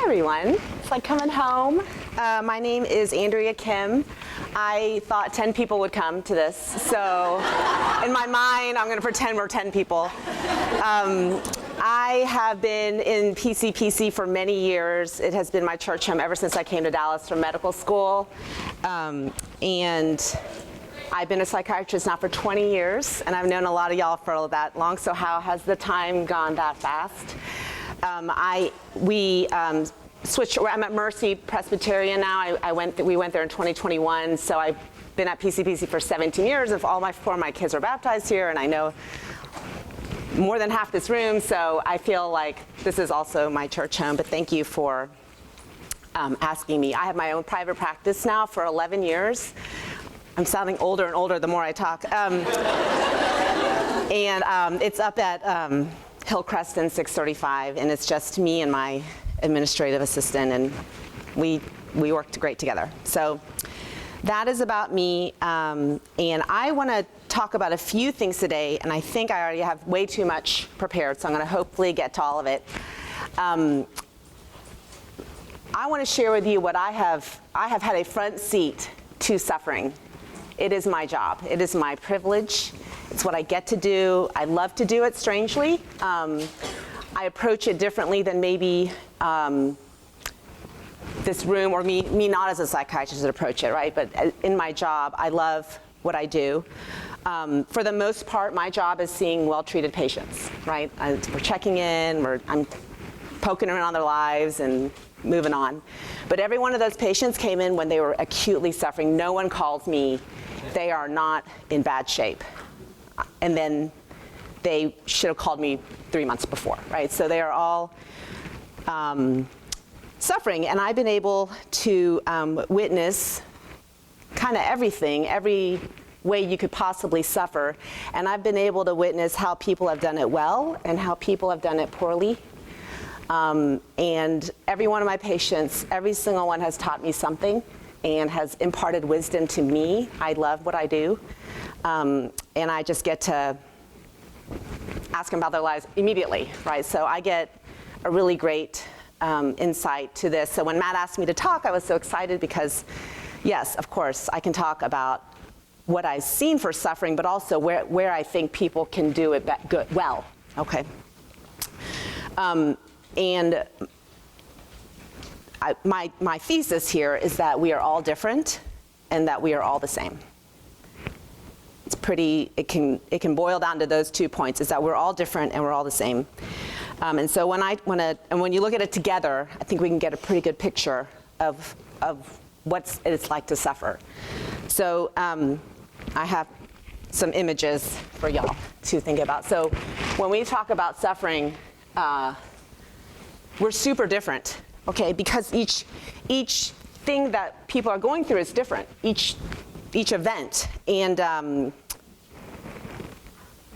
everyone. It's like coming home. My name is Andrea Kim. I thought 10 people would come to this, so in my mind, I'm going to pretend we're 10 people. I have been in PCPC for many years. It has been my church home ever since I came to Dallas from medical school. And I've been a psychiatrist now for 20 years, and I've known a lot of y'all for that long, so how has the time gone that fast? Switched. I'm at Mercy Presbyterian now. We went there in 2021, so I've been at PCPC for 17 years. Four of my kids are baptized here, and I know more than half this room, so I feel like this is also my church home, but thank you for asking me. I have my own private practice now for 11 years. I'm sounding older and older the more I talk. It's up at Hillcrest and 635, and it's just me and my administrative assistant, and we worked great together. So that is about me, and I want to talk about a few things today, and I think I already have way too much prepared, so I'm going to hopefully get to all of it. I want to share with you what I have had a front seat to suffering. It is my job. It is my privilege. It's what I get to do. I love to do it, strangely. I approach it differently than maybe this room, or me not as a psychiatrist would approach it, right? But in my job, I love what I do. For the most part, my job is seeing well-treated patients, right? We're checking in, I'm poking around their lives and moving on. But every one of those patients came in when they were acutely suffering. No one calls me. They are not in bad shape. And then they should have called me 3 months before, right? So they are all suffering, and I've been able to witness kind of everything, every way you could possibly suffer, and I've been able to witness how people have done it well and how people have done it poorly. And every one of my patients, every single one has taught me something and has imparted wisdom to me. I love what I do, and I just get to ask them about their lives immediately, right? So I get a really great insight to this. So when Matt asked me to talk, I was so excited because, yes, of course, I can talk about what I've seen for suffering, but also where I think people can do it well, okay? My thesis here is that we are all different and that we are all the same. It's it can boil down to those 2 points, is that we're all different and we're all the same. And so when you look at it together, I think we can get a pretty good picture of what it's like to suffer. So I have some images for y'all to think about. So when we talk about suffering, we're super different, okay? Because each thing that people are going through is different, each event. And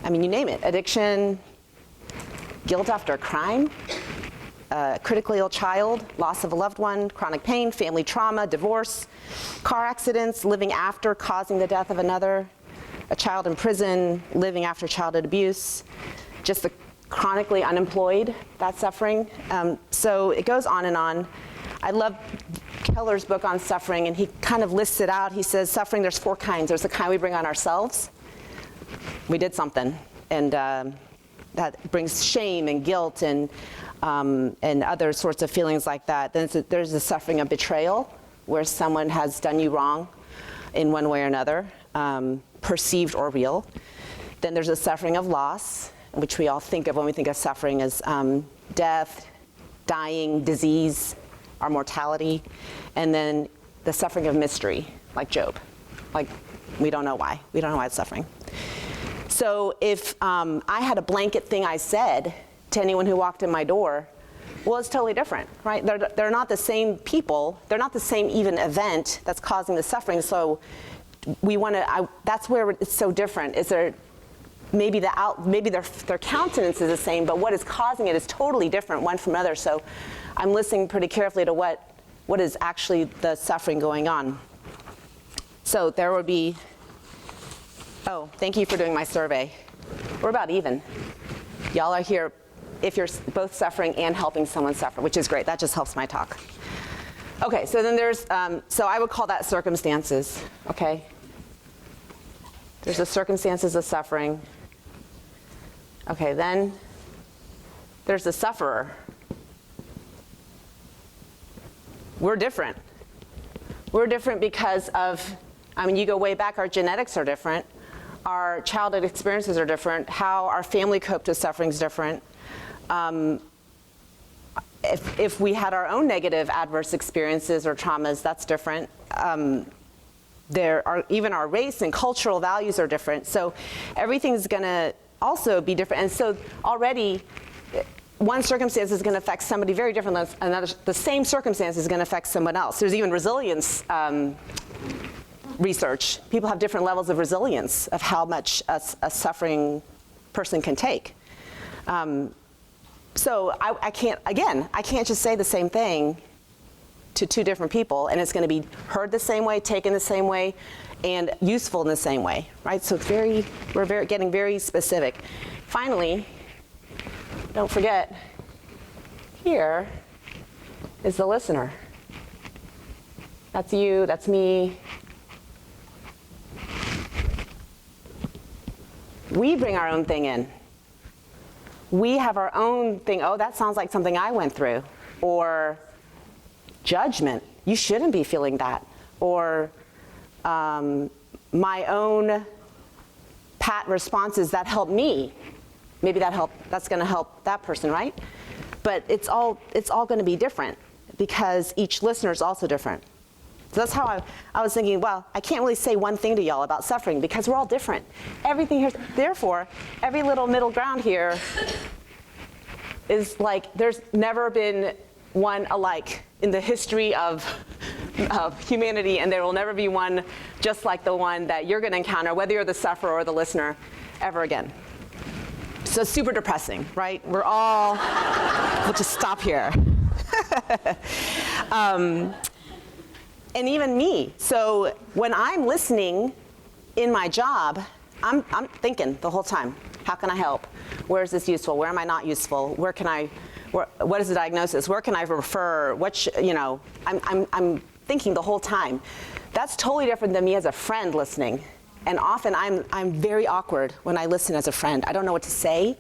I mean, you name it: addiction, guilt after a crime, critically ill child, loss of a loved one, chronic pain, family trauma, divorce, car accidents, living after causing the death of another, a child in prison, living after childhood abuse, just the chronically unemployed, that's suffering. So it goes on and on. I love Keller's book on suffering, and he kind of lists it out. He says suffering, there's 4 kinds. There's the kind we bring on ourselves. We did something, and that brings shame and guilt and other sorts of feelings like that. Then there's the suffering of betrayal, where someone has done you wrong in one way or another, perceived or real. Then there's the suffering of loss, which we all think of when we think of suffering as death, dying, disease, our mortality. And then the suffering of mystery, like Job. Like, we don't know why. We don't know why it's suffering. So if I had a blanket thing I said to anyone who walked in my door, well, it's totally different, right? They're not the same people. They're not the same even event that's causing the suffering. So we want to, that's where it's so different. Is there maybe their countenance is the same, but what is causing it is totally different one from another. So I'm listening pretty carefully to what is actually the suffering going on. So there would be, oh, thank you for doing my survey. We're about even. Y'all are here if you're both suffering and helping someone suffer, which is great. That just helps my talk. Okay, so then there's, so I would call that circumstances, okay? There's the circumstances of suffering. Okay, then there's the sufferer. We're different. We're different because of, I mean, you go way back, our genetics are different. Our childhood experiences are different. How our family coped with suffering is different. If we had our own negative adverse experiences or traumas, that's different. Even our race and cultural values are different. So everything's going to also be different. And so already, one circumstance is going to affect somebody very different than another. The same circumstance is going to affect someone else. There's even resilience research. People have different levels of resilience of how much a suffering person can take. So I can't just say the same thing to two different people, and it's going to be heard the same way, taken the same way, and useful in the same way, right? So we're getting very specific. Finally, don't forget, here is the listener. That's you, that's me. We bring our own thing in. We have our own thing. Oh, that sounds like something I went through. Or judgment. You shouldn't be feeling that. Or my own pat responses that help me. Maybe that's going to help that person, right? But it's all going to be different because each listener is also different. So that's how I was thinking, well, I can't really say one thing to y'all about suffering because we're all different. Everything here, therefore, every little middle ground here is like, there's never been one alike in the history of humanity, and there will never be one just like the one that you're going to encounter, whether you're the sufferer or the listener, ever again. So super depressing, right? We'll just stop here. And even me. So when I'm listening in my job, I'm thinking the whole time, how can I help? Where is this useful? Where am I not useful? What is the diagnosis? Where can I refer? I'm thinking the whole time. That's totally different than me as a friend listening. And often I'm very awkward when I listen as a friend. I don't know what to say.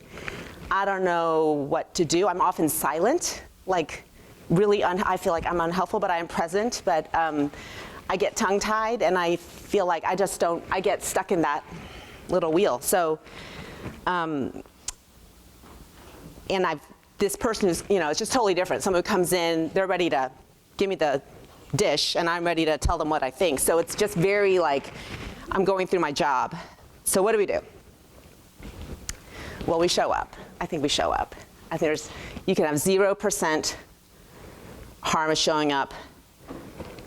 I don't know what to do. I'm often silent, like really, I feel like I'm unhelpful, but I am present. But I get tongue-tied, and I feel like I get stuck in that little wheel. So, this person who's, it's just totally different. Someone who comes in, they're ready to give me the dish, and I'm ready to tell them what I think. So it's just very like, I'm going through my job. So what do? Well, we show up. I think we show up. I think you can have 0% harm is showing up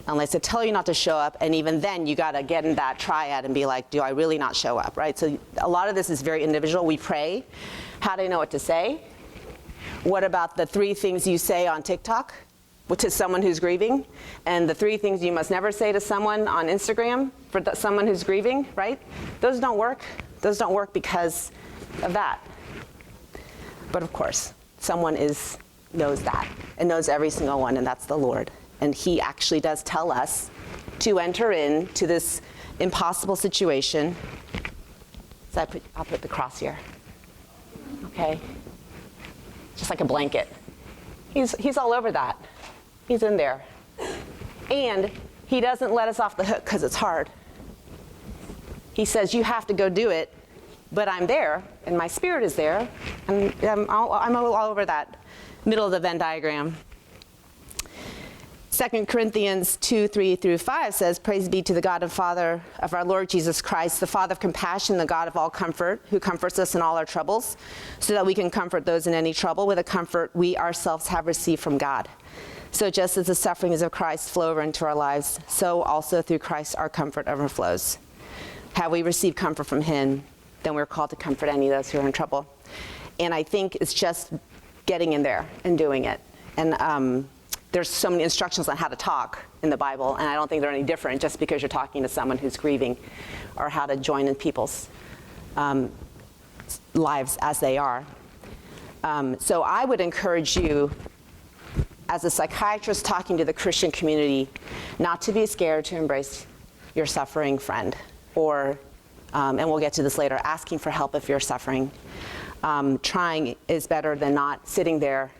unless they tell you not to show up, and even then you got to get in that triad and be like, do I really not show up, right? So a lot of this is very individual. We pray. How do you know what to say? What about the 3 things you say on TikTok to someone who's grieving, and the 3 things you must never say to someone on Instagram for someone who's grieving, right? Those don't work. Those don't work because of that. But of course, someone knows that and knows every single one, and that's the Lord. And he actually does tell us to enter into this impossible situation. So I'll put the cross here. Okay? Just like a blanket. He's all over that. He's in there. And he doesn't let us off the hook because it's hard. He says, you have to go do it, but I'm there, and my spirit is there, and I'm all over that middle of the Venn diagram. 2 Corinthians 2:3-5 says, praise be to the God and Father of our Lord Jesus Christ, the Father of compassion, the God of all comfort, who comforts us in all our troubles, so that we can comfort those in any trouble with a comfort we ourselves have received from God. So just as the sufferings of Christ flow over into our lives, so also through Christ our comfort overflows. Have we received comfort from him, then we're called to comfort any of those who are in trouble. And I think it's just getting in there and doing it. And there's so many instructions on how to talk in the Bible, and I don't think they're any different just because you're talking to someone who's grieving, or how to join in people's lives as they are. So I would encourage you, as a psychiatrist talking to the Christian community, not to be scared to embrace your suffering friend, or, and we'll get to this later, asking for help if you're suffering. Trying is better than not. Sitting there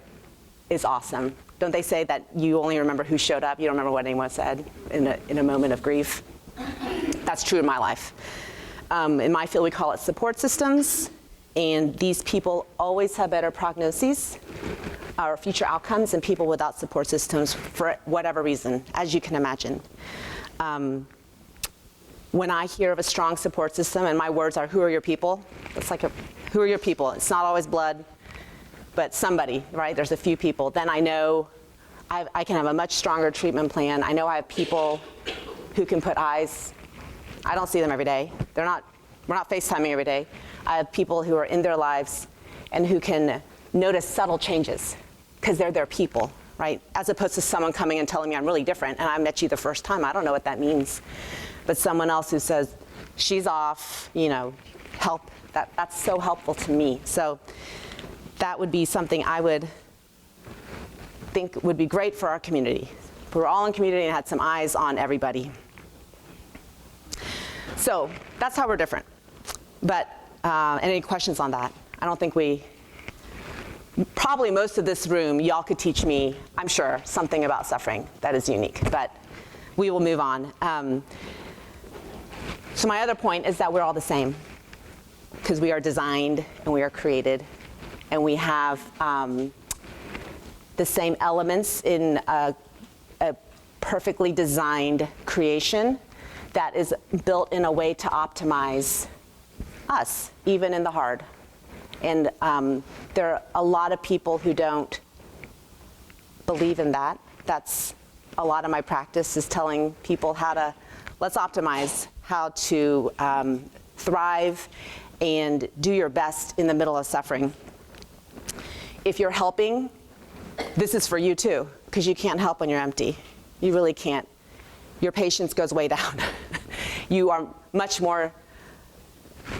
is awesome. Don't they say that you only remember who showed up, you don't remember what anyone said in a moment of grief? That's true in my life. In my field, we call it support systems, and these people always have better prognoses or future outcomes than people without support systems for whatever reason, as you can imagine. When I hear of a strong support system, and my words are, who are your people? It's like, who are your people? It's not always blood, but somebody, right? There's a few people. Then I know I can have a much stronger treatment plan. I know I have people who can put eyes. I don't see them every day. We're not FaceTiming every day. I have people who are in their lives and who can notice subtle changes because they're their people, right? As opposed to someone coming and telling me I'm really different and I met you the first time. I don't know what that means. But someone else who says, she's off, help, that's so helpful to me. So that would be something I would think would be great for our community. We're all in community and had some eyes on everybody. So that's how we're different. But any questions on that? I don't think probably most of this room, y'all could teach me, I'm sure, something about suffering that is unique, but we will move on. So my other point is that we're all the same because we are designed and we are created and we have the same elements in a perfectly designed creation that is built in a way to optimize us, even in the hard. And there are a lot of people who don't believe in that. That's a lot of my practice, is telling people let's optimize how to thrive and do your best in the middle of suffering. If you're helping, this is for you too, because you can't help when you're empty. You really can't. Your patience goes way down. You are much more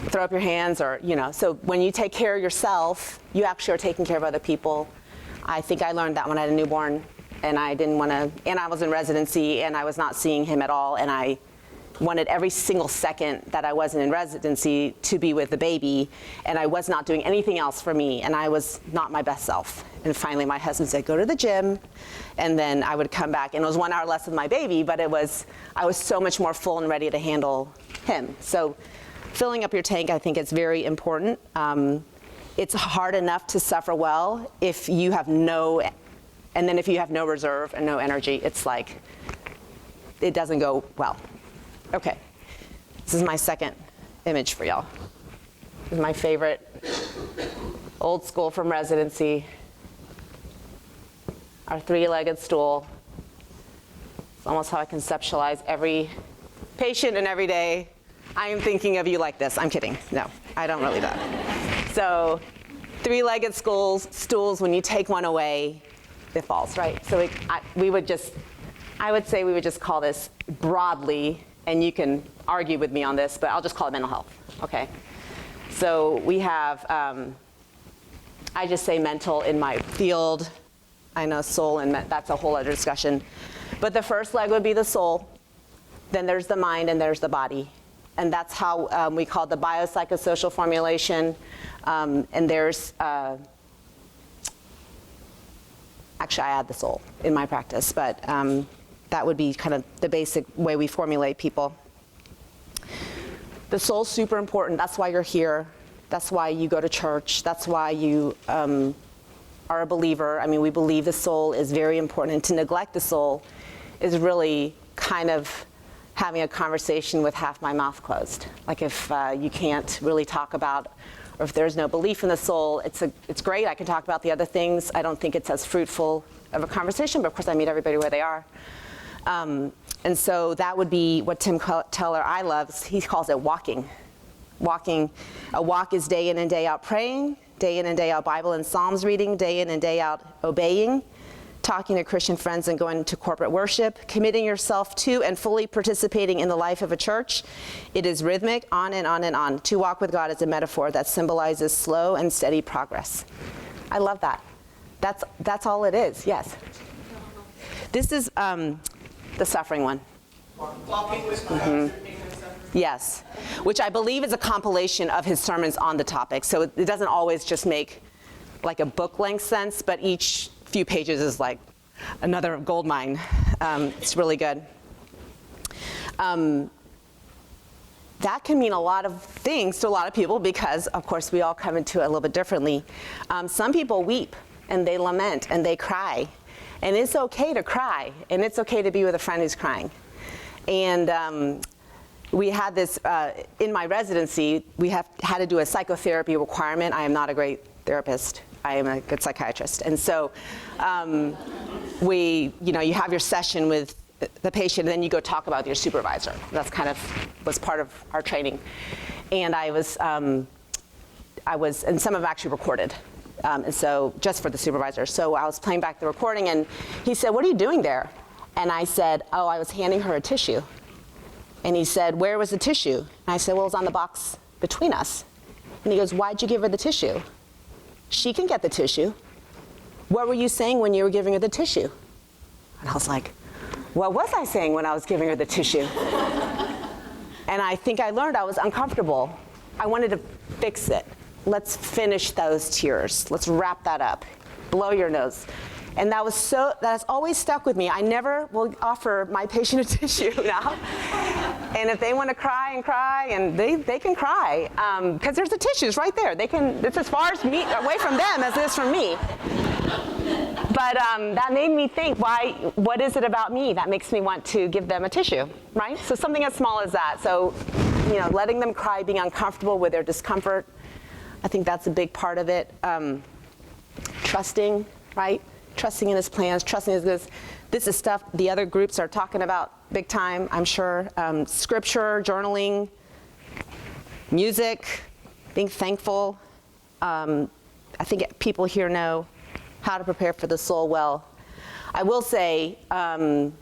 throw up your hands so when you take care of yourself, you actually are taking care of other people. I think I learned that when I had a newborn and I didn't want to, and I was in residency and I was not seeing him at all, and I wanted every single second that I wasn't in residency to be with the baby, and I was not doing anything else for me, and I was not my best self. And finally my husband said, go to the gym, and then I would come back, and it was 1 hour less with my baby, but I was so much more full and ready to handle him. So filling up your tank, I think it's very important. It's hard enough to suffer well if you have if you have no reserve and no energy, it's like, it doesn't go well. Okay, this is my second image for y'all. This is my favorite, old school from residency. Our 3-legged stool. It's almost how I conceptualize every patient and every day. I am thinking of you like this. I'm kidding. No, I don't really do that. So 3-legged stools, when you take one away, it falls, right? So I would say we would just call this broadly, and you can argue with me on this, but I'll just call it mental health, okay? So we have, I just say mental in my field. I know soul, and that's a whole other discussion. But the first leg would be the soul. Then there's the mind, and there's the body. And that's how we call the biopsychosocial formulation. And there's, actually I add the soul in my practice, but that would be kind of the basic way we formulate people. The soul's super important. That's why you're here. That's why you go to church. That's why you are a believer. I mean, we believe the soul is very important. And to neglect the soul is really kind of having a conversation with half my mouth closed. Like if you can't really talk about, or if there's no belief in the soul, it's great. I can talk about the other things. I don't think it's as fruitful of a conversation, but of course I meet everybody where they are. And so that would be what Tim Keller I love. He calls it walking. Walking. A walk is day in and day out praying, day in and day out Bible and Psalms reading, day in and day out obeying, talking to Christian friends and going to corporate worship, committing yourself to and fully participating in the life of a church. It is rhythmic, on and on and on. To walk with God is a metaphor that symbolizes slow and steady progress. I love that. That's all it is, yes. This is the suffering one. Walking with Christ. Yes, which I believe is a compilation of his sermons on the topic. So it doesn't always just make like a book-length sense, but each few pages is like another gold mine. It's really good. That can mean a lot of things to a lot of people because, of course, we all come into it a little bit differently. Some people weep and they lament and they cry. And it's okay to cry, and it's okay to be with a friend who's crying. And we had this, in my residency, we had to do a psychotherapy requirement. I am not a great therapist. I am a good psychiatrist. And so you have your session with the patient, and then you go talk about your supervisor. That's kind of was part of our training. And I was, and some of them actually recorded. And so just for the supervisor. So I was playing back the recording, and he said, "What are you doing there?" And I said, "Oh, I was handing her a tissue." And he said, "Where was the tissue?" And I said, "Well, it was on the box between us." And he goes, "Why'd you give her the tissue? She can get the tissue. What were you saying when you were giving her the tissue?" And I was like, what was I saying when I was giving her the tissue? And I think I learned I was uncomfortable. I wanted to fix it. Let's finish those tears. Let's wrap that up. Blow your nose. And that's always stuck with me. I never will offer my patient a tissue now. And if they want to cry and cry, and they can cry, because there's the tissues right there. It's as far away from them as it is from me. But that made me think, what is it about me that makes me want to give them a tissue, right? So something as small as that. So, letting them cry, being uncomfortable with their discomfort, I think that's a big part of it. Trusting, right? Trusting in his plans, trusting in his. This is stuff the other groups are talking about big time, I'm sure. Scripture, journaling, music, being thankful. I think people here know how to prepare for the soul well. I will say, I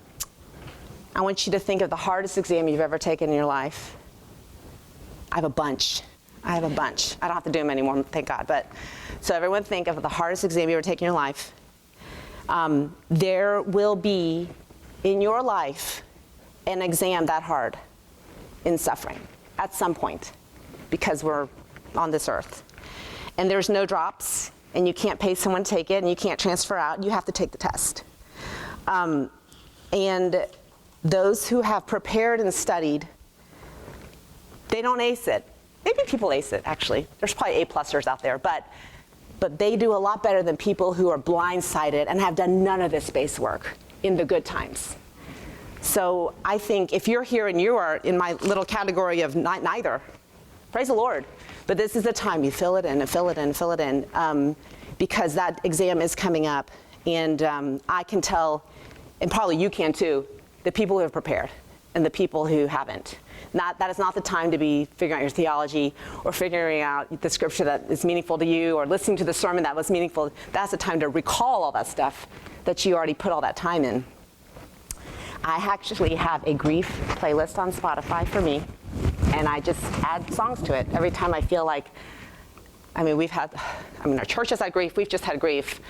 want you to think of the hardest exam you've ever taken in your life. I have a bunch. I don't have to do them anymore, thank God. But so everyone think of the hardest exam you ever taken in your life. There will be in your life an exam that hard in suffering at some point because we're on this earth. And there's no drops, and you can't pay someone to take it, and you can't transfer out. You have to take the test. And those who have prepared and studied, they don't ace it. Maybe people ace it, actually. There's probably A-plussers out there, but they do a lot better than people who are blindsided and have done none of this base work in the good times. So I think if you're here and you are in my little category of neither, praise the Lord. But this is the time you fill it in and fill it in and fill it in, because that exam is coming up. And I can tell, and probably you can too, the people who have prepared and the people who haven't. That is not the time to be figuring out your theology or figuring out the scripture that is meaningful to you or listening to the sermon that was meaningful. That's the time to recall all that stuff that you already put all that time in. I actually have a grief playlist on Spotify for me, and I just add songs to it every time I feel like, our church has had grief, we've just had grief.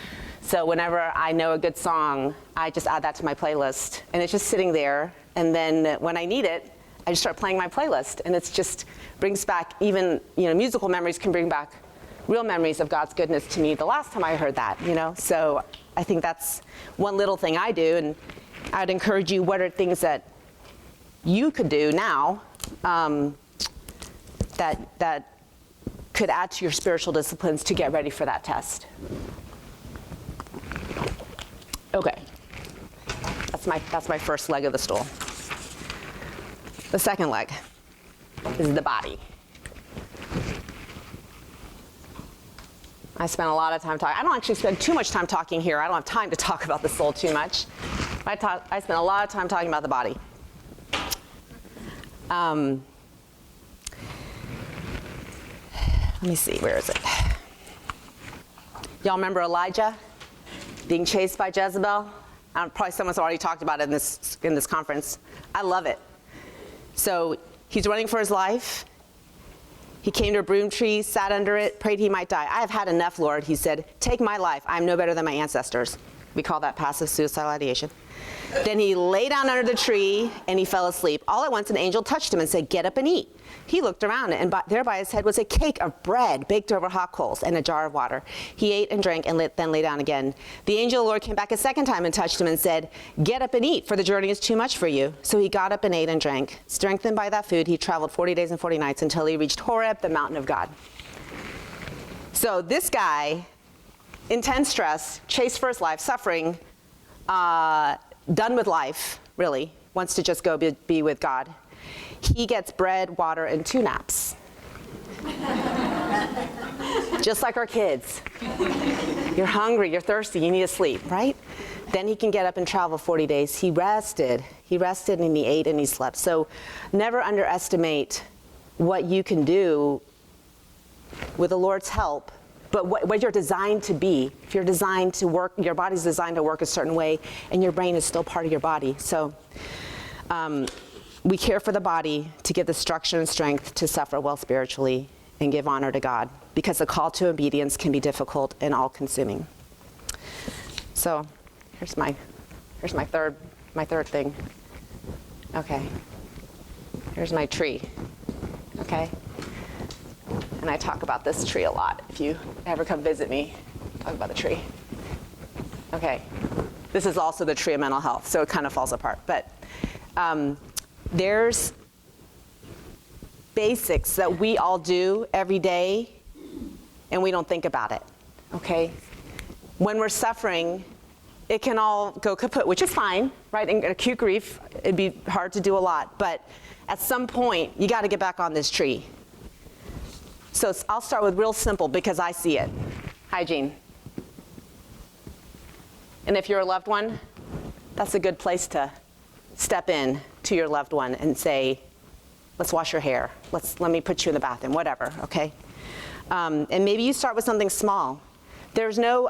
So whenever I know a good song, I just add that to my playlist, and it's just sitting there, and then when I need it, I just start playing my playlist, and it's just brings back even, musical memories can bring back real memories of God's goodness to me the last time I heard that, So I think that's one little thing I do, and I'd encourage you, what are things that you could do now that could add to your spiritual disciplines to get ready for that test? Okay, that's my first leg of the stool. The second leg is the body. I spent a lot of time talking. I don't actually spend too much time talking here. I don't have time to talk about the soul too much. I spent a lot of time talking about the body. Let me see, where is it? Y'all remember Elijah being chased by Jezebel? Probably someone's already talked about it in this conference. I love it. So he's running for his life, He came to a broom tree, sat under it, prayed he might die. I have had enough, Lord, he said. Take my life. I'm no better than my ancestors. We call that passive suicidal ideation. Then he lay down under the tree and he fell asleep. All at once an angel touched him and said, get up and eat. He looked around, and there by his head was a cake of bread baked over hot coals and a jar of water. He ate and drank and then lay down again. The angel of the Lord came back a second time and touched him and said, get up and eat, for the journey is too much for you. So he got up and ate and drank. Strengthened by that food, he traveled 40 days and 40 nights until he reached Horeb, the mountain of God. So this guy, intense stress, chased for his life, suffering, done with life, really, wants to just go be with God. He gets bread, water, and 2 naps. Just like our kids. You're hungry, you're thirsty, you need to sleep, right? Then he can get up and travel 40 days. He rested and he ate and he slept. So never underestimate what you can do with the Lord's help, but what you're designed to be. If you're designed to work, your body's designed to work a certain way, and your brain is still part of your body. So we care for the body to give the structure and strength to suffer well spiritually and give honor to God, because the call to obedience can be difficult and all-consuming. So here's my third thing. Okay. Here's my tree. Okay. And I talk about this tree a lot. If you ever come visit me, talk about the tree. Okay. This is also the tree of mental health, so it kind of falls apart. But there's basics that we all do every day, and we don't think about it, okay? When we're suffering, it can all go kaput, which is fine, right? In acute grief, it'd be hard to do a lot, but at some point, you got to get back on this tree. So I'll start with real simple, because I see it. Hygiene. And if you're a loved one, that's a good place to step in to your loved one and say, let's wash your hair. Let me put you in the bathroom, whatever, okay? And maybe you start with something small. There's no,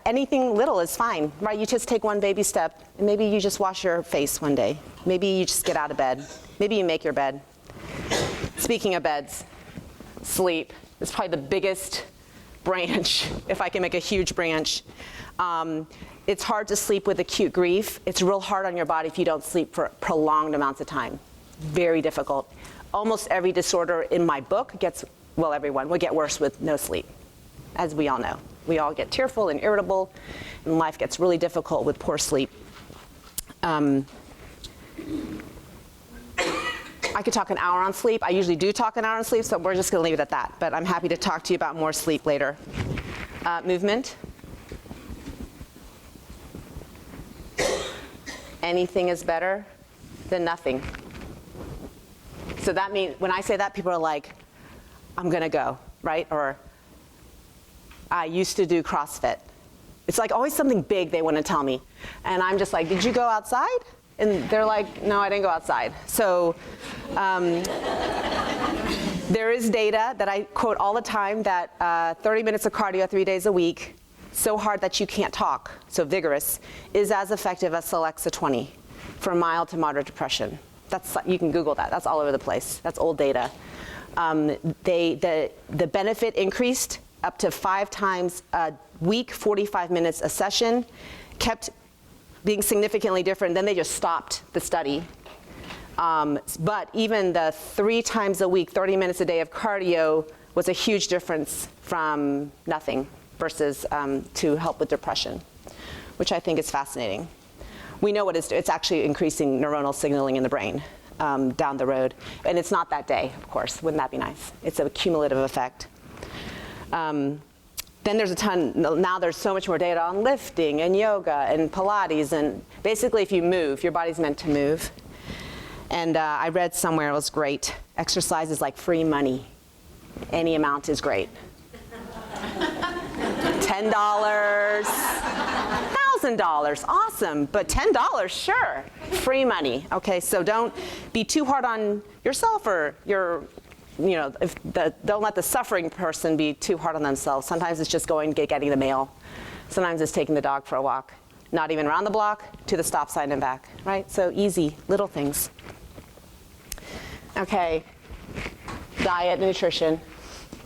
anything little is fine, right? You just take one baby step, and maybe you just wash your face one day. Maybe you just get out of bed. Maybe you make your bed. Speaking of beds, sleep is probably the biggest branch, if I can make a huge branch. It's hard to sleep with acute grief. It's real hard on your body if you don't sleep for prolonged amounts of time. Very difficult. Almost every disorder in my book everyone will get worse with no sleep, as we all know. We all get tearful and irritable, and life gets really difficult with poor sleep. I could talk an hour on sleep. I usually do talk an hour on sleep, so we're just going to leave it at that. But I'm happy to talk to you about more sleep later. Movement. Anything is better than nothing. So that means, when I say that, people are like, I'm going to go, right? Or I used to do CrossFit. It's like always something big they want to tell me. And I'm just like, did you go outside? And they're like, no, I didn't go outside. So there is data that I quote all the time that 30 minutes of cardio 3 days a week, so hard that you can't talk, so vigorous, is as effective as Celexa 20 for mild to moderate depression. You can Google that. That's all over the place. That's old data. The benefit increased up to 5 times a week, 45 minutes a session, kept being significantly different. Then they just stopped the study. But even the 3 times a week, 30 minutes a day of cardio was a huge difference from nothing versus to help with depression, which I think is fascinating. We know what it's actually increasing neuronal signaling in the brain down the road. And it's not that day, of course. Wouldn't that be nice? It's a cumulative effect. Then there's now there's so much more data on lifting and yoga and Pilates. And basically, if you move, your body's meant to move. And I read somewhere, it was great, exercise is like free money. Any amount is great. $10, $1,000, awesome, but $10, sure, free money. Okay, so don't be too hard on yourself, or don't let the suffering person be too hard on themselves. Sometimes it's just getting the mail. Sometimes it's taking the dog for a walk, not even around the block, to the stop sign and back, right? So easy, little things. Okay, diet, nutrition.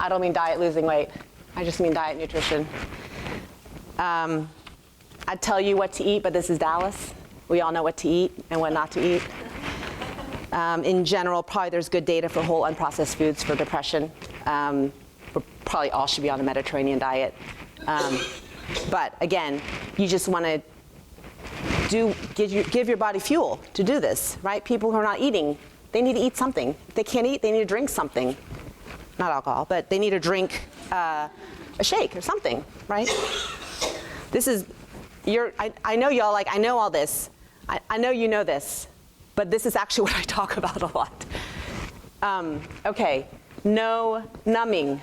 I don't mean diet losing weight. I just mean diet nutrition. I'd tell you what to eat, but this is Dallas. We all know what to eat and what not to eat. In general, probably there's good data for whole unprocessed foods for depression. We probably all should be on a Mediterranean diet. But again, you just want to give your body fuel to do this, right? People who are not eating, they need to eat something. If they can't eat, they need to drink something. Not alcohol, but they need to drink a shake or something, right? This is, I know y'all like, I know all this. I know you know this, but this is actually what I talk about a lot. Okay, no numbing.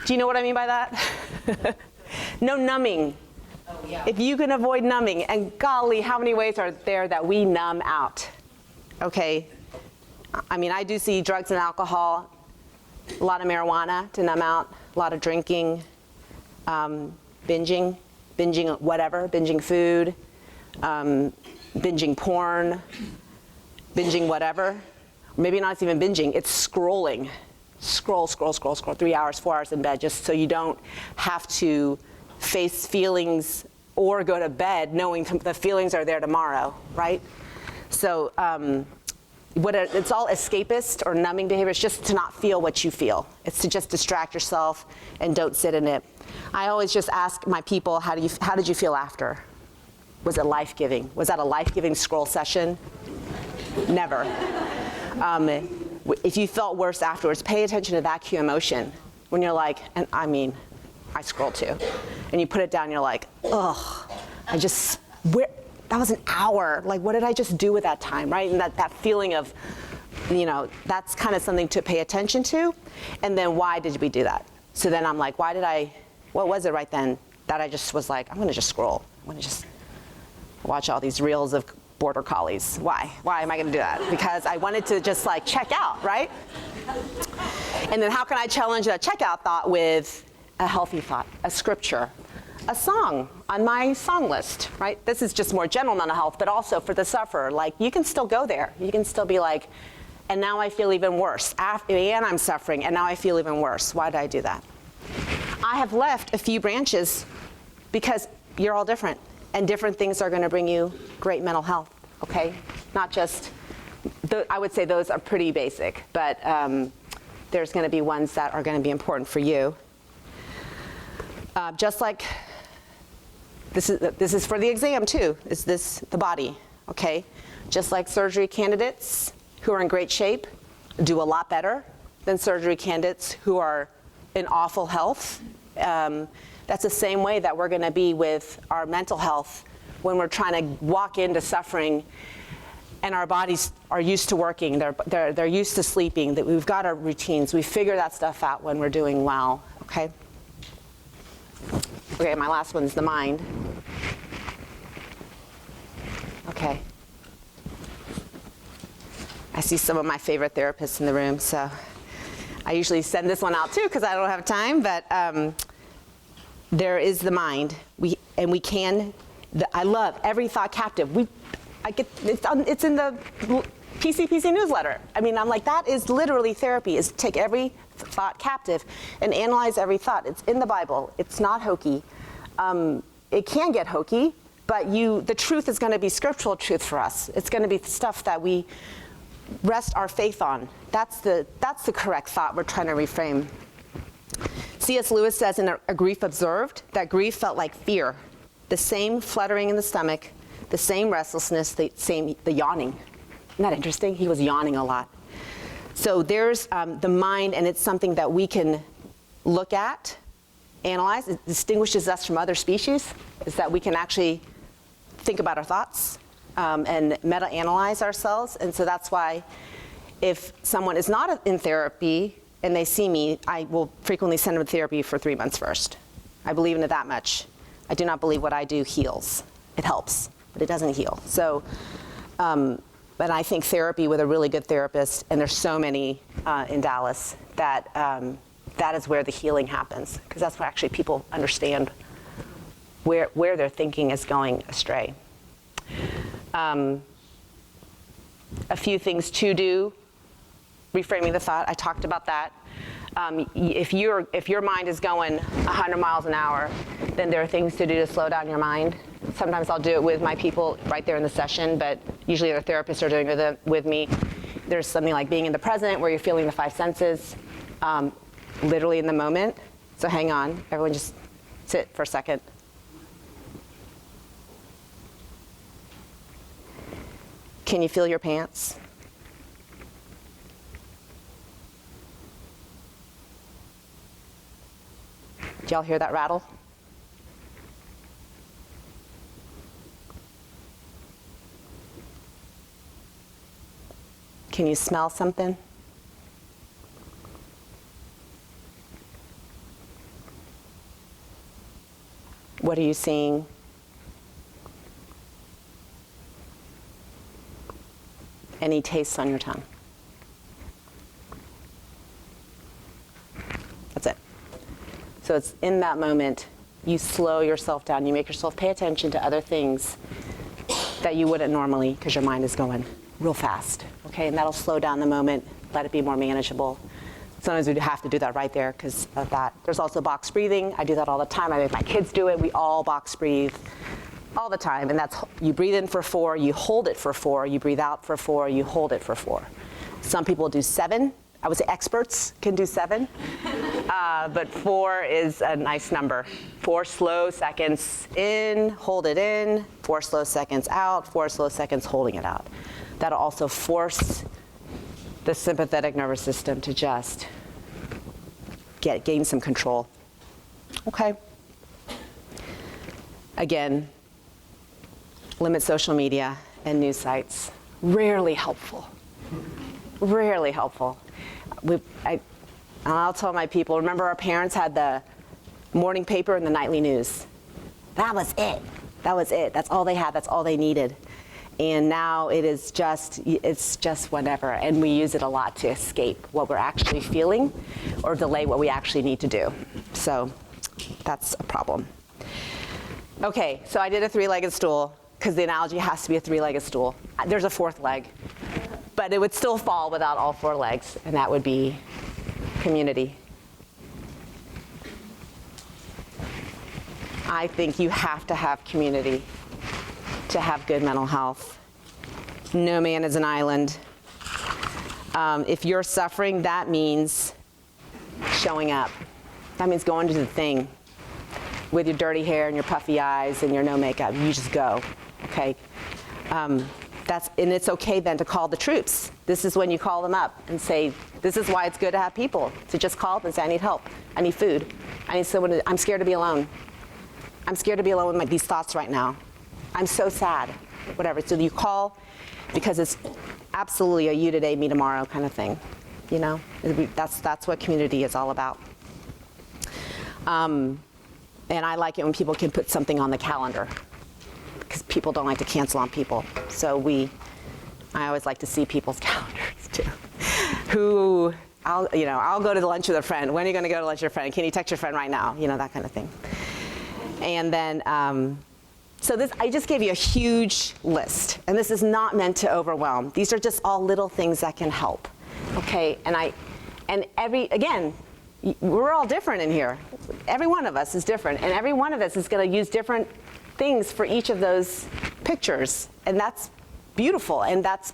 Do you know what I mean by that? No numbing. Oh, yeah. If you can avoid numbing, and golly, how many ways are there that we numb out? Okay, I mean, I do see drugs and alcohol, a lot of marijuana to numb out, a lot of drinking, binging whatever, binging food, binging porn, binging whatever. Maybe not even binging, it's scrolling. Scroll, 3 hours, 4 hours in bed, just so you don't have to face feelings or go to bed knowing the feelings are there tomorrow, right? So it's all escapist or numbing behavior. It's just to not feel what you feel. It's to just distract yourself and don't sit in it. I always just ask my people, how did you feel after? Was it life-giving? Was that a life-giving scroll session? Never. If you felt worse afterwards, pay attention to that cue emotion. When you're like, and I mean, I scroll too. And you put it down, you're like, ugh, that was an hour. Like, what did I just do with that time, right? And that feeling of, that's kind of something to pay attention to. And then why did we do that? So then I'm like, what was it right then that I just was like, I'm gonna just scroll. I'm gonna just watch all these reels of border collies. Why? Why am I gonna do that? Because I wanted to just like check out, right? And then how can I challenge that checkout thought with a healthy thought, a scripture, a song on my song list, right? This is just more general mental health, but also for the sufferer. Like, you can still go there. You can still be like, and now I feel even worse. And I'm suffering, and now I feel even worse. Why did I do that? I have left a few branches because you're all different, and different things are going to bring you great mental health, okay? Not just, I would say those are pretty basic, but there's going to be ones that are going to be important for you. Just like, this is for the exam too, is this the body, okay? Just like surgery candidates who are in great shape do a lot better than surgery candidates who are in awful health. That's the same way that we're going to be with our mental health when we're trying to walk into suffering and our bodies are used to working, they're used to sleeping, that we've got our routines. We figure that stuff out when we're doing well, okay? Okay, my last one's the mind. Okay. I see some of my favorite therapists in the room, so I usually send this one out too because I don't have time, but there is the mind. I love every thought captive. It's in the PCPC newsletter. I mean, I'm like, that is literally therapy, is take every thought captive and analyze every thought. It's in the Bible. It's not hokey. It can get hokey, but the truth is going to be scriptural truth for us. It's going to be stuff that we rest our faith on. That's the correct thought we're trying to reframe. C.S. Lewis says in A Grief Observed that grief felt like fear, the same fluttering in the stomach, the same restlessness, the yawning. Isn't that interesting? He was yawning a lot. So there's the mind, and it's something that we can look at, analyze. It distinguishes us from other species, is that we can actually think about our thoughts and meta-analyze ourselves. And so that's why if someone is not in therapy and they see me, I will frequently send them to therapy for 3 months first. I believe in it that much. I do not believe what I do heals. It helps, but it doesn't heal. So, but I think therapy with a really good therapist, and there's so many in Dallas, that is where the healing happens, because that's where actually people understand where their thinking is going astray. A few things to do, reframing the thought, I talked about that. If your mind is going 100 miles an hour, then there are things to do to slow down your mind. Sometimes I'll do it with my people right there in the session, but usually their therapists are doing it with me. There's something like being in the present where you're feeling the 5 senses, literally in the moment. So hang on, everyone just sit for a second. Can you feel your pants? Did y'all hear that rattle? Can you smell something? What are you seeing? Any tastes on your tongue? That's it. So it's in that moment, you slow yourself down. You make yourself pay attention to other things that you wouldn't normally because your mind is going real fast. Okay, and that'll slow down the moment, let it be more manageable. Sometimes we have to do that right there because of that. There's also box breathing. I do that all the time. I make my kids do it. We all box breathe all the time. And that's, you breathe in for 4, you hold it for 4, you breathe out for 4, you hold it for 4. Some people do 7. I would say experts can do 7. But 4 is a nice number. 4 slow seconds in, hold it in, 4 slow seconds out, 4 slow seconds holding it out. That'll also force the sympathetic nervous system to just gain some control. Okay. Again, limit social media and news sites. Rarely helpful. Rarely helpful. I'll tell my people, remember our parents had the morning paper and the nightly news. That was it. That was it. That's all they had. That's all they needed. And now it's just whatever. And we use it a lot to escape what we're actually feeling or delay what we actually need to do. So that's a problem. Okay, so I did a 3-legged stool because the analogy has to be a 3-legged stool. There's a 4th leg, but it would still fall without all 4 legs, and that would be community. I think you have to have community to have good mental health. No man is an island. If you're suffering, that means showing up. That means going to the thing with your dirty hair and your puffy eyes and your no makeup. You just go, okay? And it's okay then to call the troops. This is when you call them up and say, this is why it's good to have people, to just call up and say, I need help, I need food, I need someone I'm scared to be alone. I'm scared to be alone with these thoughts right now. I'm so sad, whatever. So you call because it's absolutely a you today, me tomorrow kind of thing. You know, that's what community is all about. And I like it when people can put something on the calendar because people don't like to cancel on people. So I always like to see people's calendars too. I'll go to lunch with a friend. When are you going to go to lunch with a friend? Can you text your friend right now? You know, that kind of thing. And then, I just gave you a huge list, and this is not meant to overwhelm. These are just all little things that can help, okay? Again, we're all different in here. Every one of us is different, and every one of us is going to use different things for each of those pictures, and that's beautiful, and that's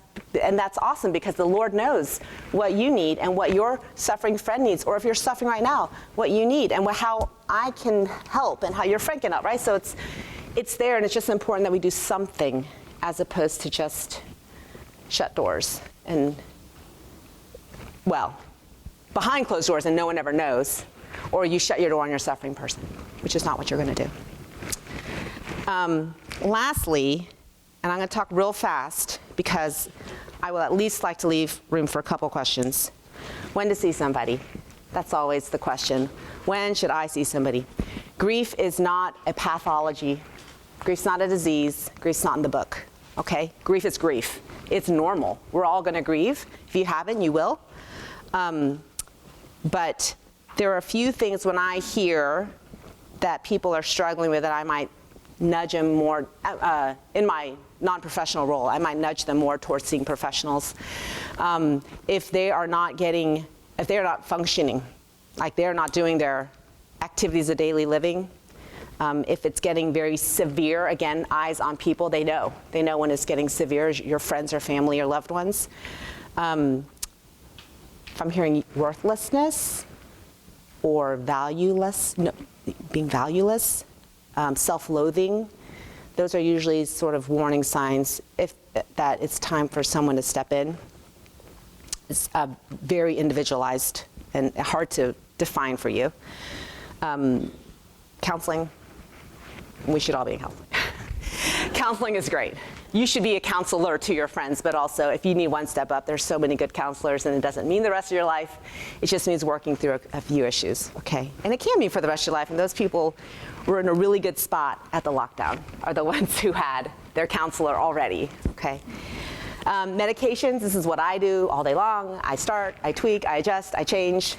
awesome because the Lord knows what you need and what your suffering friend needs, or if you're suffering right now, what you need and how I can help and how your friend can help, right? So it's there, and it's just important that we do something as opposed to just shut doors and, behind closed doors and no one ever knows, or you shut your door on your suffering person, which is not what you're going to do. Lastly, and I'm going to talk real fast because I will at least like to leave room for a couple questions. When to see somebody? That's always the question. When should I see somebody? Grief is not a pathology. Grief's not a disease. Grief's not in the book, okay? Grief is grief. It's normal. We're all going to grieve. If you haven't, you will. But there are a few things when I hear that people are struggling with that I might nudge them more, in my non-professional role, I might nudge them more towards seeing professionals. If they are not functioning like they're not doing their activities of daily living. If it's getting very severe, again, eyes on people, they know. They know when it's getting severe, your friends or family or loved ones. If I'm hearing worthlessness or being valueless, self-loathing, those are usually sort of warning signs that it's time for someone to step in. It's very individualized and hard to define for you. Counseling, we should all be in counseling. Counseling is great. You should be a counselor to your friends, but also if you need one step up, there's so many good counselors, and it doesn't mean the rest of your life. It just means working through a few issues, okay? And it can be for the rest of your life, and those people were in a really good spot at the lockdown are the ones who had their counselor already, okay? Medications, this is what I do all day long. I start, I tweak, I adjust, I change.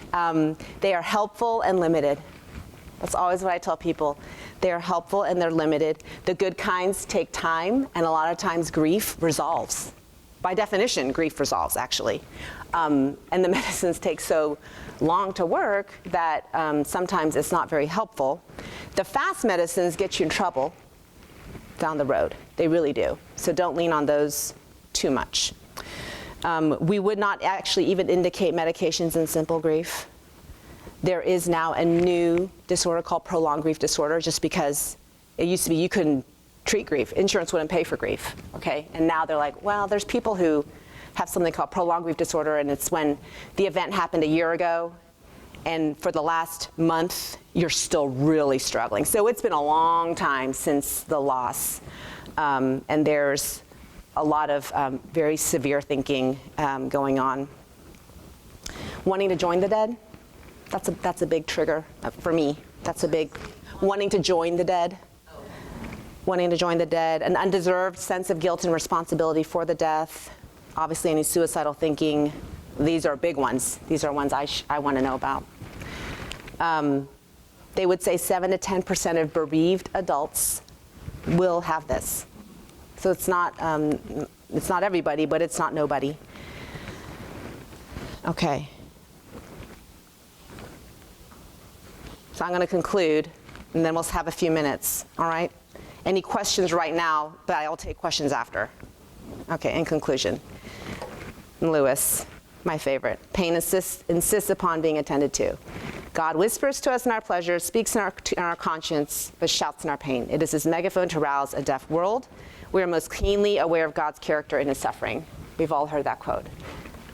They are helpful and limited. That's always what I tell people. They are helpful and they're limited. The good kinds take time, and a lot of times grief resolves. By definition, grief resolves, actually. And the medicines take so long to work that sometimes it's not very helpful. The fast medicines get you in trouble down the road. They really do. So don't lean on those too much. We would not actually even indicate medications in simple grief. There is now a new disorder called prolonged grief disorder, just because it used to be you couldn't treat grief. Insurance wouldn't pay for grief, okay? And now they're like, well, there's people who have something called prolonged grief disorder, and it's when the event happened a year ago, and for the last month, you're still really struggling. So it's been a long time since the loss, and there's a lot of very severe thinking going on. Wanting to join the dead. That's a big trigger for me. That's a big, wanting to join the dead. Wanting to join the dead, an undeserved sense of guilt and responsibility for the death. Obviously any suicidal thinking, these are big ones. These are ones I want to know about. They would say 7 to 10% of bereaved adults will have this. So it's not everybody, but it's not nobody. Okay. So I'm going to conclude, and then we'll have a few minutes, all right? Any questions right now, but I'll take questions after. Okay, in conclusion. Lewis, my favorite. Pain insists upon being attended to. God whispers to us in our pleasure, speaks in our conscience, but shouts in our pain. It is his megaphone to rouse a deaf world. We are most keenly aware of God's character in his suffering. We've all heard that quote.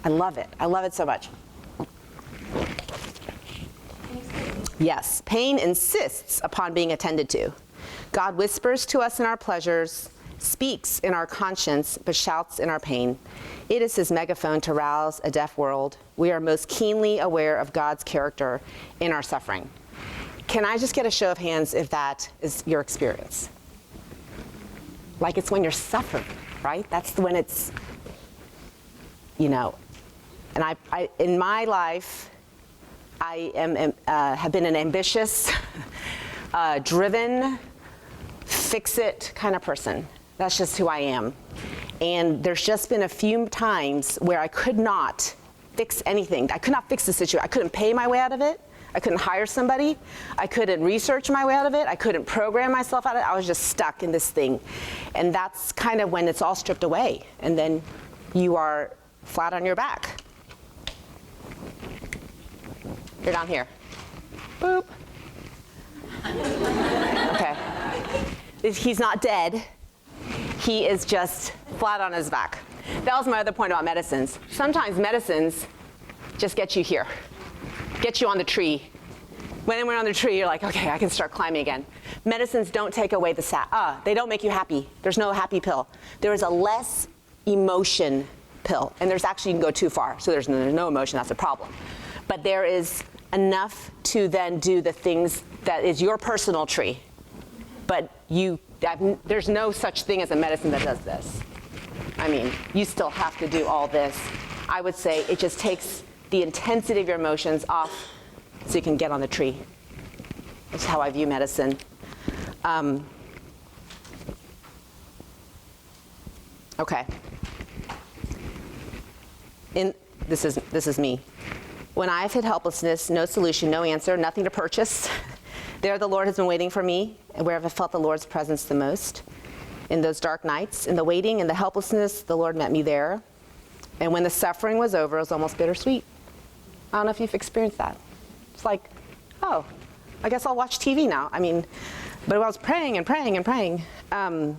I love it. I love it so much. Yes, pain insists upon being attended to. God whispers to us in our pleasures, speaks in our conscience, but shouts in our pain. It is his megaphone to rouse a deaf world. We are most keenly aware of God's character in our suffering. Can I just get a show of hands if that is your experience? Like it's when you're suffering, right? That's when it's, and I in my life, I have been an ambitious, driven, fix-it kind of person. That's just who I am. And there's just been a few times where I could not fix anything. I could not fix the situation. I couldn't pay my way out of it. I couldn't hire somebody. I couldn't research my way out of it. I couldn't program myself out of it. I was just stuck in this thing. And that's kind of when it's all stripped away. And then you are flat on your back. You're down here. Boop. Okay. He's not dead. He is just flat on his back. That was my other point about medicines. Sometimes medicines just get you here, get you on the tree. When we're on the tree, you're like, okay, I can start climbing again. Medicines don't take away the they don't make you happy. There's no happy pill. There is a less emotion pill, and there's actually, you can go too far, so there's no emotion, that's a problem. But there is enough to then do the things that is your personal tree. But there's no such thing as a medicine that does this. I mean, you still have to do all this. I would say it just takes the intensity of your emotions off so you can get on the tree. That's how I view medicine. Okay. This is me. When I've hit helplessness, no solution, no answer, nothing to purchase, there the Lord has been waiting for me, and where have I felt the Lord's presence the most? In those dark nights, in the waiting, in the helplessness, the Lord met me there. And when the suffering was over, it was almost bittersweet. I don't know if you've experienced that. It's like, oh, I guess I'll watch TV now. But I was praying and praying and praying. I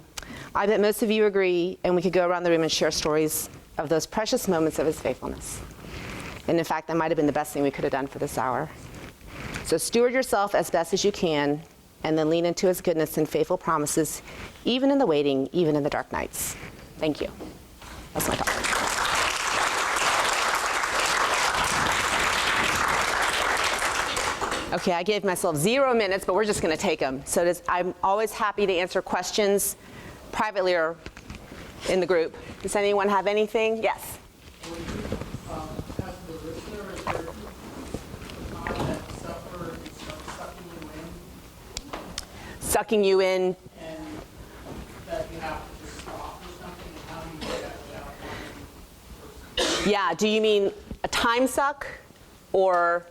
bet most of you agree, and we could go around the room and share stories of those precious moments of his faithfulness. And in fact, that might have been the best thing we could have done for this hour. So steward yourself as best as you can, and then lean into his goodness and faithful promises, even in the waiting, even in the dark nights. Thank you. That's my talk. Okay, I gave myself 0 minutes, but we're just going to take them. So I'm always happy to answer questions privately or in the group. Does anyone have anything? Yes. As the listener, is there a time that suffer sucking you in, Sucking you in. and that you have to just stop or something? And how do you do that without harming Yeah, do you mean a time suck or?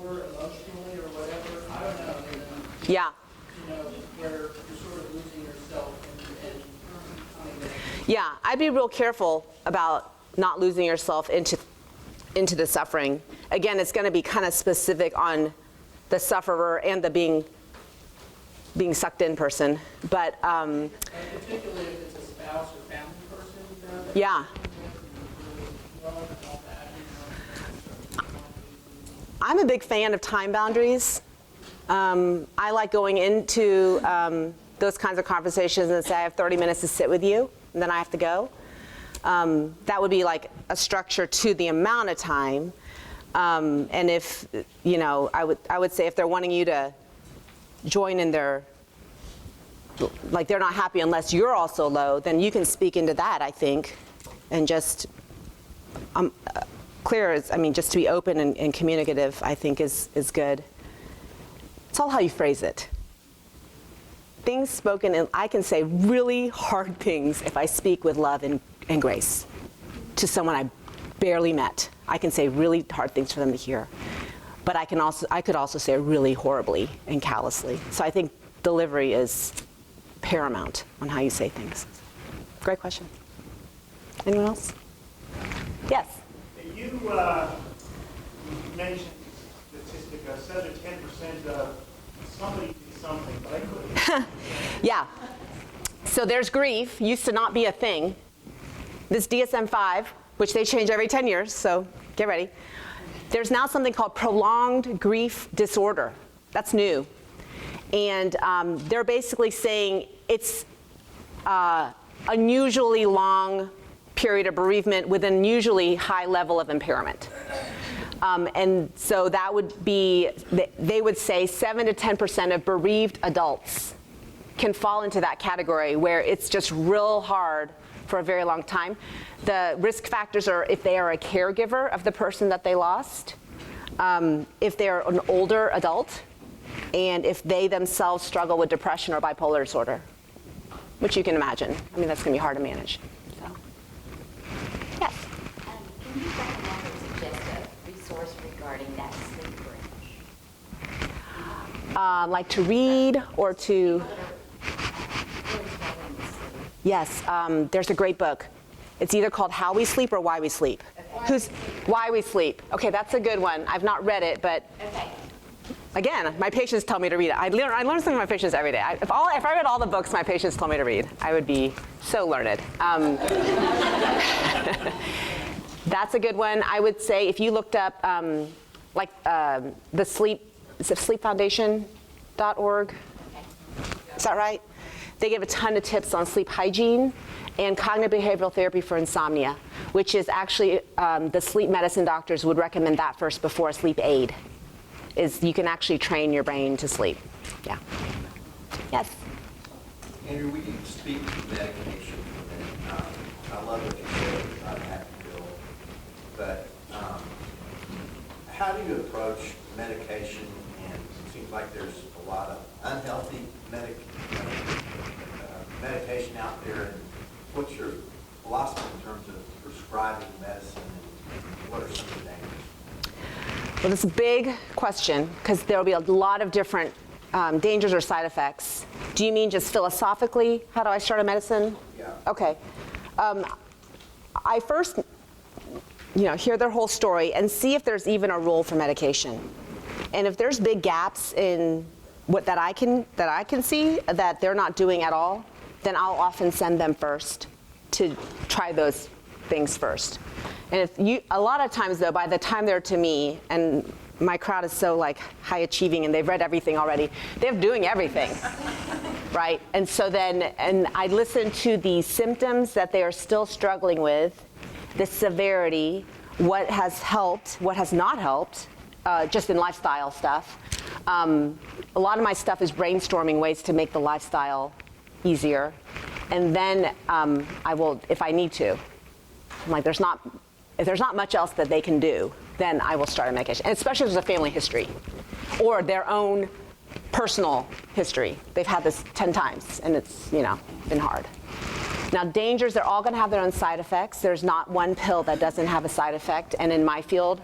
or emotionally or whatever? I don't know. And then, Yeah. where you're sort of losing yourself and Yeah, I'd be real careful about not losing yourself into the suffering. Again, it's going to be kind of specific on the sufferer and the being sucked in person. But particularly if it's a spouse or family person. That yeah, love and all that. I'm a big fan of time boundaries. I like going into those kinds of conversations and say, I have 30 minutes to sit with you, and then I have to go. That would be like a structure to the amount of time. And if, I would say if they're wanting you to join in their, like they're not happy unless you're also low, then you can speak into that, I think, and just clear as, just to be open and communicative, I think is good. It's all how you phrase it. Things spoken, and I can say really hard things if I speak with love and grace to someone I barely met. I can say really hard things for them to hear. But I could also say really horribly and callously. So I think delivery is paramount on how you say things. Great question. Anyone else? Yes. You mentioned statistic of 7 to 10% of somebody did something, but I couldn't. Yeah. So there's grief. Used to not be a thing. This DSM-5, which they change every 10 years, so get ready. There's now something called prolonged grief disorder. That's new. And they're basically saying it's unusually long period of bereavement with an unusually high level of impairment. And so that would be, they would say 7 to 10% of bereaved adults can fall into that category where it's just real hard for a very long time. The risk factors are if they are a caregiver of the person that they lost, if they're an older adult, and if they themselves struggle with depression or bipolar disorder, which you can imagine. That's going to be hard to manage. So, yes. Can you recommend or suggest a resource regarding that sleep range? Like to read or to... Yes, there's a great book. It's either called How We Sleep or Why We Sleep. Why We Sleep. Okay, that's a good one. I've not read it, but again, my patients tell me to read it. I learn something from my patients every day. If I read all the books my patients told me to read, I would be so learned. That's a good one. I would say if you looked up the sleep, is it sleepfoundation.org? Is that right? They give a ton of tips on sleep hygiene and cognitive behavioral therapy for insomnia, which is actually the sleep medicine doctors would recommend that first before a sleep aid. Is you can actually train your brain to sleep. Yeah. Yes. Andrew, will you speak to medication for a minute? I love what you said about a happy pill, but how do you approach medication? And it seems like there's a lot of unhealthy medication out there. And what's your philosophy in terms of prescribing medicine, and what are some of the dangers? Well, it's a big question because there will be a lot of different dangers or side effects. Do you mean just philosophically? How do I start a medicine? Yeah. Okay. I first, hear their whole story and see if there's even a role for medication. And if there's big gaps in that I can see that they're not doing at all, then I'll often send them first to try those things first. And a lot of times though, by the time they're to me, and my crowd is so like high achieving and they've read everything already, they're doing everything, right? And so and I listen to the symptoms that they are still struggling with, the severity, what has helped, what has not helped, just in lifestyle stuff. A lot of my stuff is brainstorming ways to make the lifestyle easier. And then I will, if I need to, I'm like, if there's not much else that they can do, then I will start a medication. And especially if there's a family history or their own personal history. They've had this 10 times and it's, been hard. Now dangers, they're all gonna have their own side effects. There's not one pill that doesn't have a side effect. And in my field,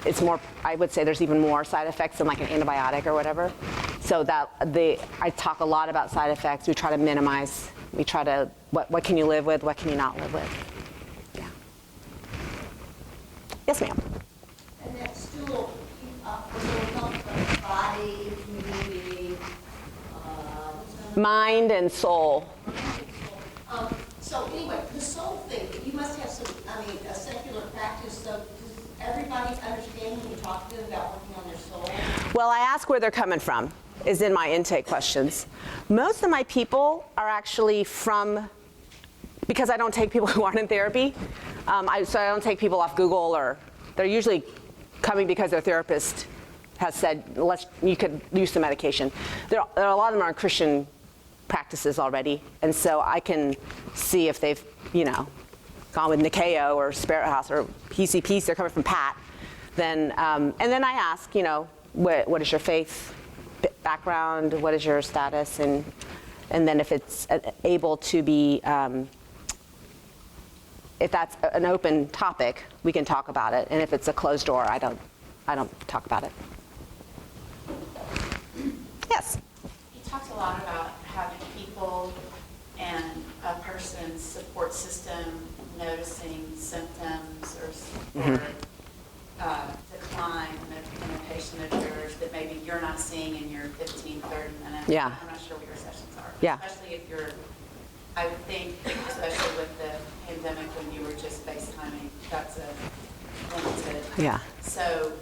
it's more, I would say there's even more side effects than like an antibiotic or whatever. So I talk a lot about side effects. We try to minimize. We try to, what can you live with? What can you not live with? Yeah. Yes, ma'am. And that stool, was it help the body, community, Mind and soul. So anyway, the soul thing, you must have some, a secular practice, so does everybody understand when you talk to them about working on their soul? Well, I ask where they're coming from, is in my intake questions. Most of my people are actually because I don't take people who aren't in therapy, so I don't take people off Google, or they're usually coming because their therapist has said, you could use some medication. There are a lot of them are in Christian practices already, and so I can see if they've, gone with Nikeo or Spirit House or PCP, they're coming from Pat. Then, and then I ask, what is your faith background? What is your status? And then if it's able to be, if that's an open topic, we can talk about it. And if it's a closed door, I don't talk about it. Yes. He talks a lot about having people and a person's support system noticing symptoms or decline in a patient of yours that maybe you're not seeing in your 15, 30 minutes. Yeah. I'm not sure what your sessions are. Yeah. Especially if I would think, especially with the pandemic when you were just FaceTiming, that's a limited. Yeah. So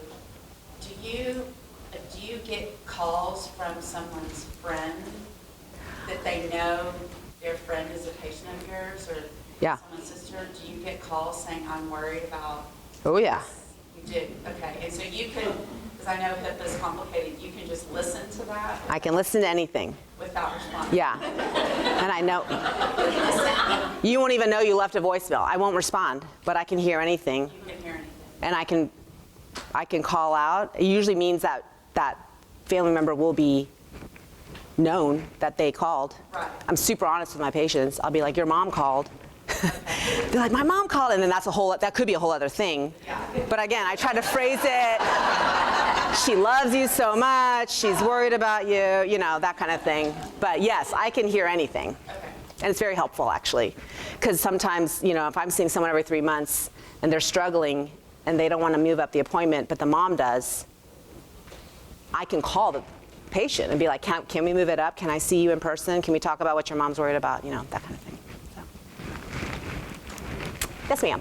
do you get calls from someone's friend that they know their friend is a patient of yours, or Yeah. someone's sister? Do you get calls saying, I'm worried about Oh, yeah. You do? Okay. And so you can, because I know HIPAA is complicated, you can just listen to that I can listen to anything. without responding? Yeah. And I know. You won't even know you left a voicemail. I won't respond, but I can hear anything. You can hear anything. And I can call out. It usually means that family member will be known that they called. Right. I'm super honest with my patients. I'll be like, your mom called. They're like, my mom called, and then that could be a whole other thing. Yeah. But again, I try to phrase it. She loves you so much. She's worried about you, that kind of thing. But yes, I can hear anything. Okay. And it's very helpful, actually, because sometimes, if I'm seeing someone every 3 months and they're struggling and they don't want to move up the appointment, but the mom does, I can call the patient and be like, can we move it up? Can I see you in person? Can we talk about what your mom's worried about? That kind of thing. So. Yes, ma'am.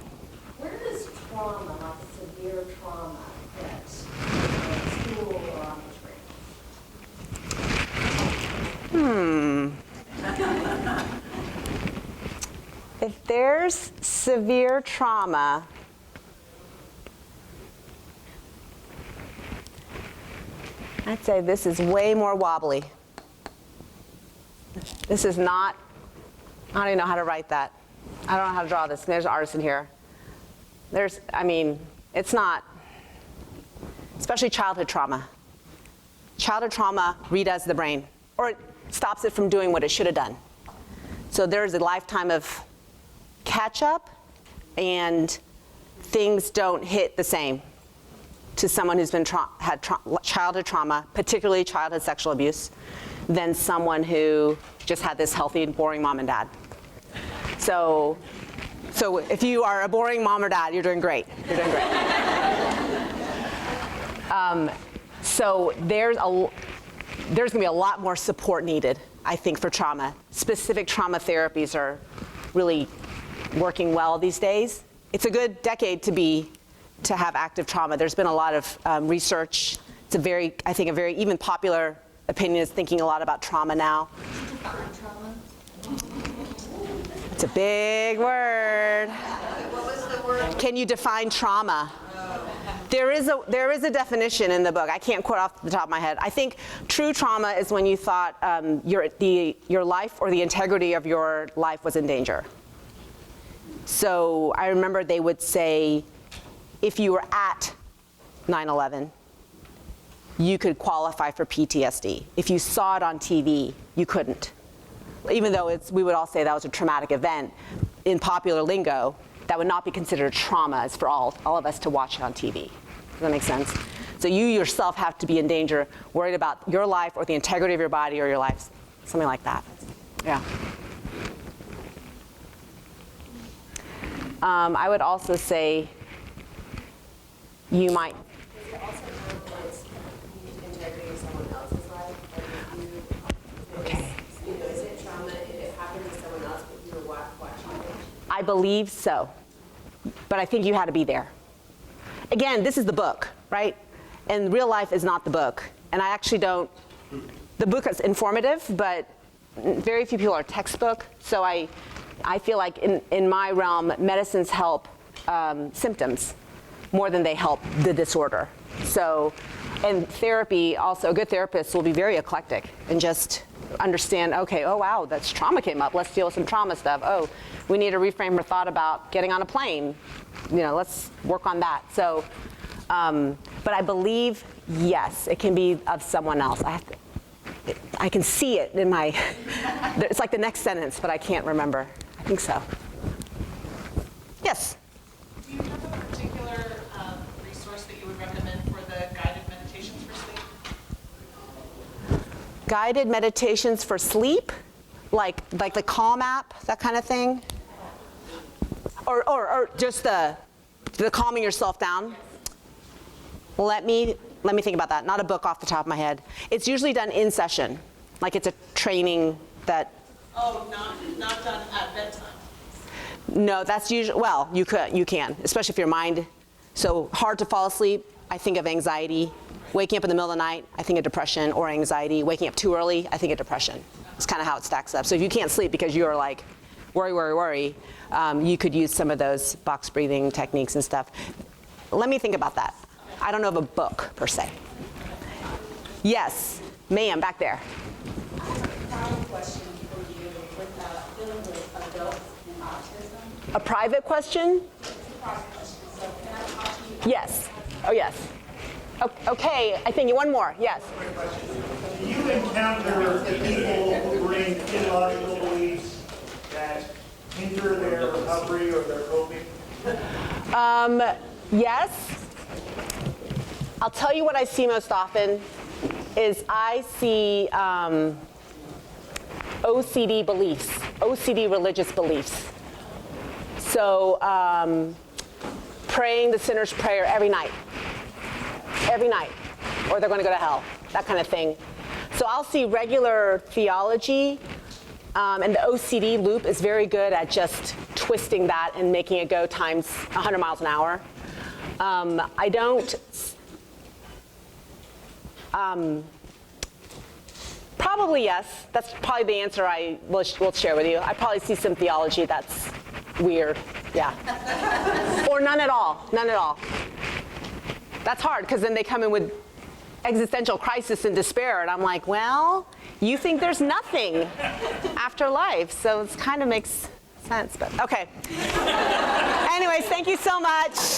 Where does trauma, like severe trauma, fit school or on the train? If there's severe trauma, I'd say this is way more wobbly. This is not, I don't even know how to write that. I don't know how to draw this. There's an artist in here. It's not, especially childhood trauma. Childhood trauma redoes the brain, or it stops it from doing what it should have done. So there's a lifetime of catch up, and things don't hit the same to someone who's been had childhood trauma, particularly childhood sexual abuse, than someone who just had this healthy and boring mom and dad. So if you are a boring mom or dad, you're doing great. You're doing great. So there's going to be a lot more support needed, I think, for trauma. Specific trauma therapies are really working well these days. It's a good decade to have active trauma. There's been a lot of research. It's I think a very even popular opinion is thinking a lot about trauma now. It's a big word. What was the word? Can you define trauma? There is a definition in the book. I can't quote off the top of my head. I think true trauma is when you thought your life or the integrity of your life was in danger. So I remember they would say, if you were at 9/11, you could qualify for PTSD. If you saw it on TV, you couldn't. Even though we would all say that was a traumatic event, in popular lingo, that would not be considered trauma. It's for all of us to watch it on TV. Does that make sense? So you yourself have to be in danger, worried about your life or the integrity of your body or your life, something like that. Yeah. I would also say you might. Is it also influence the integrity of someone else's life? Like if is it trauma if it happened to someone else but you were watching it? I believe so, but I think you had to be there. Again, this is the book, right? And real life is not the book. And I actually don't, the book is informative, but very few people are textbook. So I feel like in my realm, medicines help symptoms more than they help the disorder. So, and therapy also, a good therapist will be very eclectic and just understand, okay, oh wow, that's trauma came up. Let's deal with some trauma stuff. Oh, we need to reframe her thought about getting on a plane. Let's work on that. So, but I believe, yes, it can be of someone else. I can see it in my, it's like the next sentence, but I can't remember. I think so. Yes? Do you have a particular resource that you would recommend for the guided meditations for sleep? Guided meditations for sleep? Like the Calm app, that kind of thing? Or just the calming yourself down? Let me think about that. Not a book off the top of my head. It's usually done in session. Like it's a training that... Oh, not done at bedtime. No, that's usually, well, you can, especially if your mind, so hard to fall asleep, I think of anxiety. Waking up in the middle of the night, I think of depression or anxiety. Waking up too early, I think of depression. It's kind of how it stacks up. So if you can't sleep because you're like, worry, you could use some of those box breathing techniques and stuff. Let me think about that. I don't know of a book, per se. Yes, ma'am, back there. I have a private question for you with dealing with adults and autism. A private question? It's a private question, so can I talk to you? Yes. Oh, yes. Okay, I think one more. Yes. Do you encounter people who bring illogical beliefs that hinder their recovery or their coping? Yes. I'll tell you what I see most often is I see OCD beliefs, OCD religious beliefs. So praying the sinner's prayer every night, or they're going to go to hell, that kind of thing. So I'll see regular theology, and the OCD loop is very good at just twisting that and making it go times 100 miles an hour. I don't, probably yes. That's probably the answer I will share with you. I probably see some theology that's weird, yeah. Or none at all. That's hard, because then they come in with existential crisis and despair, and I'm like, well, you think there's nothing after life, so it kind of makes sense, but okay. Anyways, thank you so much.